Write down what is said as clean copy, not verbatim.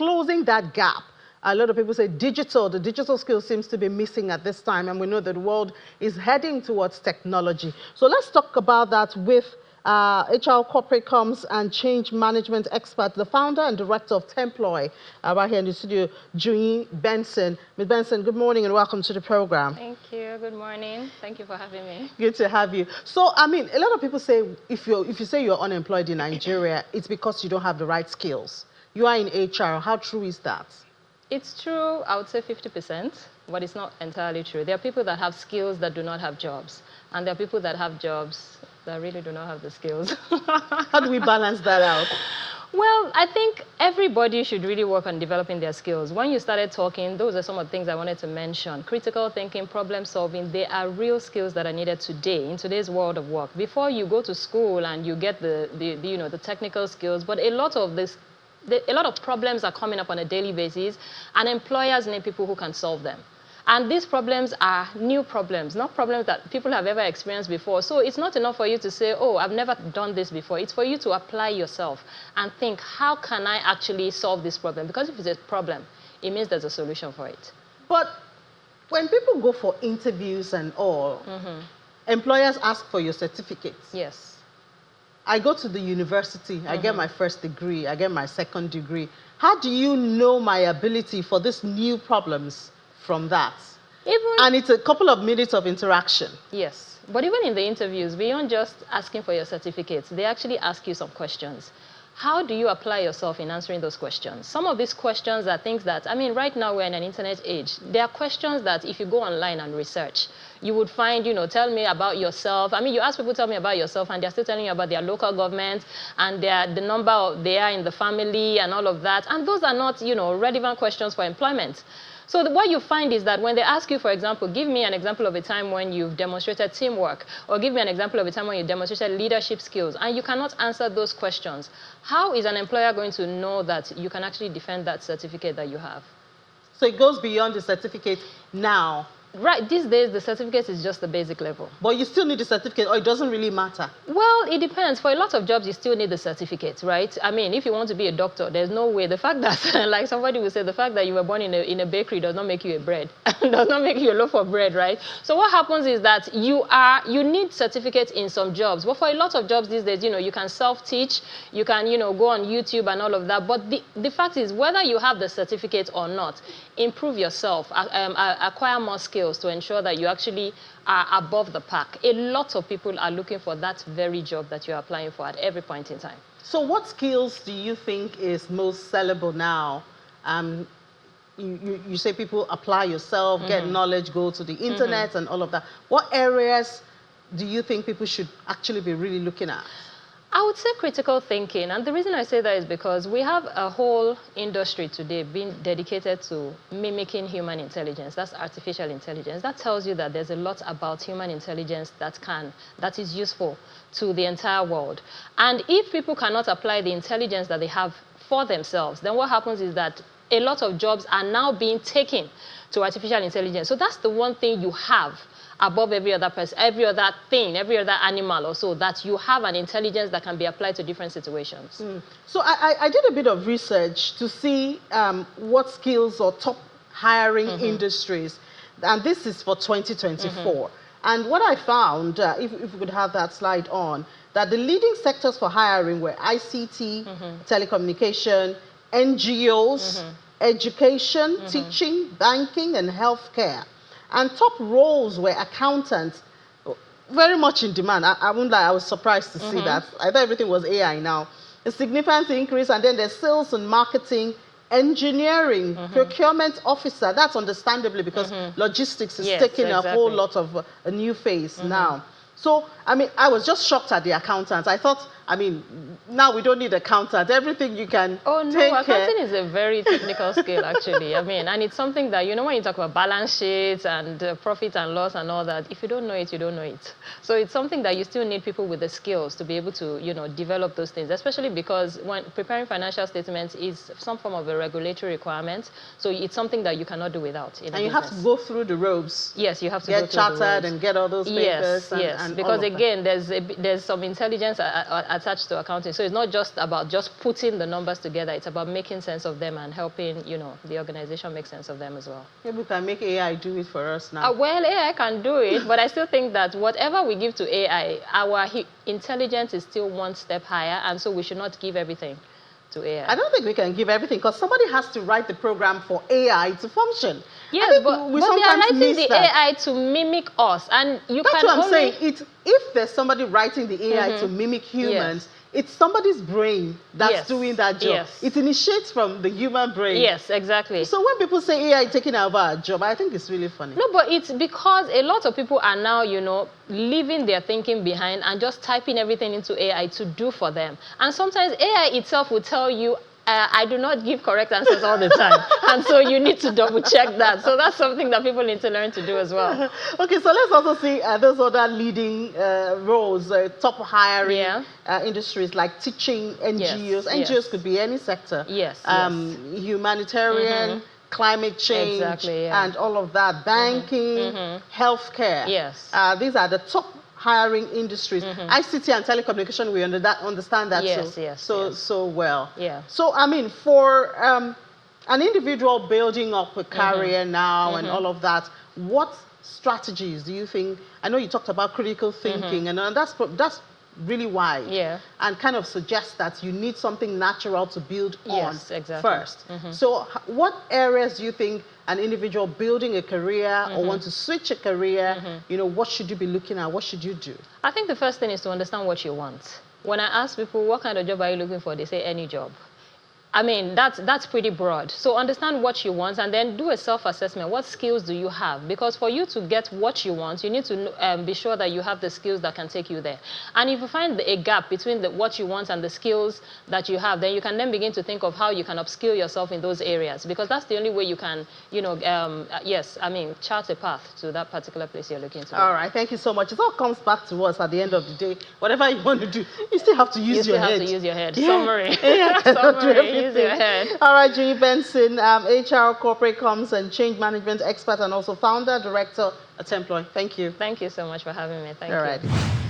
closing that gap. A lot of people say the digital skill seems to be missing at this time, and we know that the world is heading towards technology. So let's talk about that with HR Corporate Comms and Change Management expert, the founder and director of Temploy, right here in the studio, Juyi Benson. Ms. Benson, good morning and welcome to the program. Thank you. Good morning. Thank you for having me. Good to have you. So, I mean, a lot of people say if you say you're unemployed in Nigeria, it's because you don't have the right skills. You are in HR. How true is that? It's true, I would say 50%, but it's not entirely true. There are people that have skills that do not have jobs, and there are people that have jobs that really do not have the skills. How do we balance that out? Well, I think everybody should really work on developing their skills. When you started talking, those are some of the things I wanted to mention. Critical thinking, problem solving, they are real skills that are needed today, in today's world of work. Before you go to school and you get the technical skills, but a lot of problems are coming up on a daily basis, and employers need people who can solve them. And these problems are new problems, not problems that people have ever experienced before. So it's not enough for you to say, oh, I've never done this before. It's for you to apply yourself and think, how can I actually solve this problem? Because if it's a problem, it means there's a solution for it. But when people go for interviews and all, employers ask for your certificates. Yes. I go to the university, I get my first degree, I get my second degree. How do you know my ability for these new problems from that? And it's a couple of minutes of interaction. Yes, but even in the interviews, beyond just asking for your certificates, they actually ask you some questions. How do you apply yourself in answering those questions? Some of these questions are things that, I mean, right now we're in an internet age. There are questions that if you go online and research, you would find, tell me about yourself. I mean, you ask people, tell me about yourself, and they're still telling you about their local government and the number they are in the family and all of that. And those are not, relevant questions for employment. So what you find is that when they ask you, for example, give me an example of a time when you've demonstrated teamwork, or give me an example of a time when you demonstrated leadership skills, and you cannot answer those questions, how is an employer going to know that you can actually defend that certificate that you have? So it goes beyond the certificate now. Right, these days the certificate is just the basic level. But you still need the certificate, or it doesn't really matter? Well, it depends. For a lot of jobs, you still need the certificate, right? I mean, if you want to be a doctor, there's no way. The fact that, like somebody would say, the fact that you were born in a bakery does not make you a bread, does not make you a loaf of bread, right? So what happens is that you need certificates in some jobs. But for a lot of jobs these days, you can self-teach, you can, go on YouTube and all of that. But the fact is, whether you have the certificate or not, improve yourself, acquire more skills to ensure that you actually are above the pack. A lot of people are looking for that very job that you're applying for at every point in time. So what skills do you think is most sellable now? You say people apply yourself, get knowledge, go to the internet and all of that. What areas do you think people should actually be really looking at? I would say critical thinking, and the reason I say that is because we have a whole industry today being dedicated to mimicking human intelligence. That's artificial intelligence. That tells you that there's a lot about human intelligence that is useful to the entire world. And if people cannot apply the intelligence that they have for themselves, then what happens is that a lot of jobs are now being taken to artificial intelligence. So that's the one thing you have above every other person, every other thing, every other animal or so, that you have an intelligence that can be applied to different situations. So I did a bit of research to see what skills or top hiring industries, and this is for 2024. And what I found, if we could have that slide on, that the leading sectors for hiring were ICT, telecommunication, NGOs, education, teaching, banking, and healthcare. And top roles were accountants, very much in demand. I won't lie, I was surprised to see that. I thought everything was AI now. A significant increase, and then there's sales and marketing, engineering, procurement officer. That's understandably because logistics is taking a whole lot of a new phase now. So, I mean, I was just shocked at the accountants. I thought, I mean, now we don't need accountants. Everything you can take accounting is a very technical skill, actually. I mean, and it's something that, when you talk about balance sheets and profit and loss and all that, if you don't know it, you don't know it. So it's something that you still need people with the skills to be able to, develop those things, especially because when preparing financial statements is some form of a regulatory requirement. So it's something that you cannot do without. And you have to go through the ropes. Yes, you have to get chartered and get all those papers. Yes, because again, there's some intelligence attached to accounting. So it's not just about just putting the numbers together. It's about making sense of them and helping, you know, the organization make sense of them as well. Maybe we can make AI do it for us now. Well, AI can do it, but I still think that whatever we give to AI, our intelligence is still one step higher, and so we should not give everything to AI. I don't think we can give everything, because somebody has to write the program for AI to function. Yes, but they are writing the AI to mimic us, and you That's can what I'm only... saying. If there's somebody writing the AI to mimic humans, it's somebody's brain that's doing that job. Yes. It initiates from the human brain. Yes, exactly. So when people say AI taking over our job, I think it's really funny. No, but it's because a lot of people are now, you know, leaving their thinking behind and just typing everything into AI to do for them. And sometimes AI itself will tell you, I do not give correct answers all the time. And so you need to double check that. So that's something that people need to learn to do as well. Okay, so let's also see those other leading roles, top hiring industries like teaching, NGOs. NGOs could be any sector. Humanitarian, climate change, and all of that. Banking, healthcare. These are the top hiring industries. ICT and telecommunication, we understand that so well. So, I mean, for an individual building up a career now and all of that, what strategies do you think? I know you talked about critical thinking, and that's really wide, and kind of suggests that you need something natural to build on first. So what areas do you think an individual building a career or want to switch a career, you know, what should you be looking at? What should you do? I think the first thing is to understand what you want. When I ask people, what kind of job are you looking for? They say any job. I mean, that's pretty broad. So understand what you want and then do a self-assessment. What skills do you have? Because for you to get what you want, you need to be sure that you have the skills that can take you there. And if you find a gap between what you want and the skills that you have, then you can then begin to think of how you can upskill yourself in those areas. Because that's the only way you can, you know, chart a path to that particular place you're looking to. All right, thank you so much. It all comes back to us at the end of the day. Whatever you want to do, you still have to use your head. You still have to use your head. Summary. Summary. Use your head. All right, Julie Benson, HR, corporate comms and change management expert, and also founder, director at Employ. Thank you. Thank you so much for having me. Thank you. All right.